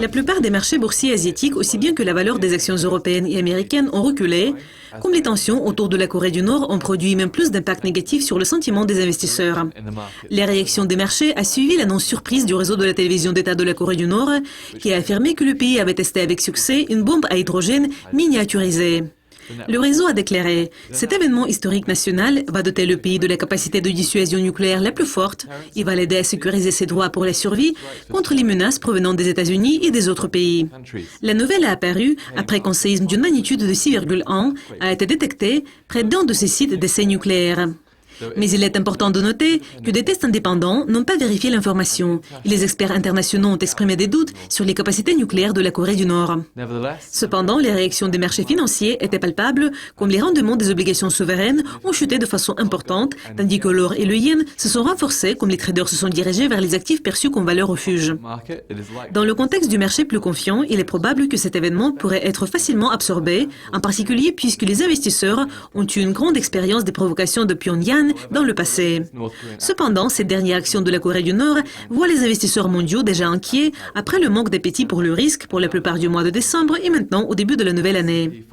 La plupart des marchés boursiers asiatiques, aussi bien que la valeur des actions européennes et américaines, ont reculé, comme les tensions autour de la Corée du Nord ont produit même plus d'impact négatif sur le sentiment des investisseurs. La réaction des marchés a suivi l'annonce surprise du réseau de la télévision d'État de la Corée du Nord, qui a affirmé que le pays avait testé avec succès une bombe à hydrogène miniaturisée. Le réseau a déclaré « Cet événement historique national va doter le pays de la capacité de dissuasion nucléaire la plus forte et va l'aider à sécuriser ses droits pour la survie contre les menaces provenant des États-Unis et des autres pays. » La nouvelle a apparu après qu'un séisme d'une magnitude de 6,1 a été détecté près d'un de ces sites d'essais nucléaires. Mais il est important de noter que des tests indépendants n'ont pas vérifié l'information et les experts internationaux ont exprimé des doutes sur les capacités nucléaires de la Corée du Nord. Cependant, les réactions des marchés financiers étaient palpables, comme les rendements des obligations souveraines ont chuté de façon importante, tandis que l'or et le yen se sont renforcés comme les traders se sont dirigés vers les actifs perçus comme valeur refuge. Dans le contexte du marché plus confiant, il est probable que cet événement pourrait être facilement absorbé, en particulier puisque les investisseurs ont eu une grande expérience des provocations de Pyongyang dans le passé. Cependant, cette dernière action de la Corée du Nord voit les investisseurs mondiaux déjà inquiets après le manque d'appétit pour le risque pour la plupart du mois de décembre et maintenant au début de la nouvelle année.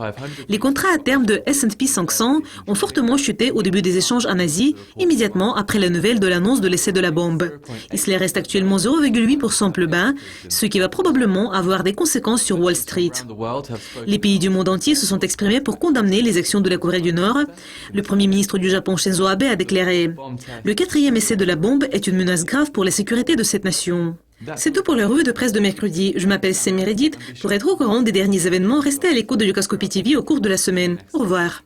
Les contrats à terme de S&P 500 ont fortement chuté au début des échanges en Asie, immédiatement après la nouvelle de l'annonce de l'essai de la bombe. Il reste actuellement 0,8% plus bas, ce qui va probablement avoir des conséquences sur Wall Street. Les pays du monde entier se sont exprimés pour condamner les actions de la Corée du Nord. Le premier ministre du Japon, Shinzo Abe, a déclaré « Le 4e essai de la bombe est une menace grave pour la sécurité de cette nation ». C'est tout pour la revue de presse de mercredi. Je m'appelle Meredith. Pour être au courant des derniers événements, restez à l'écoute de Lucascopy TV au cours de la semaine. Au revoir.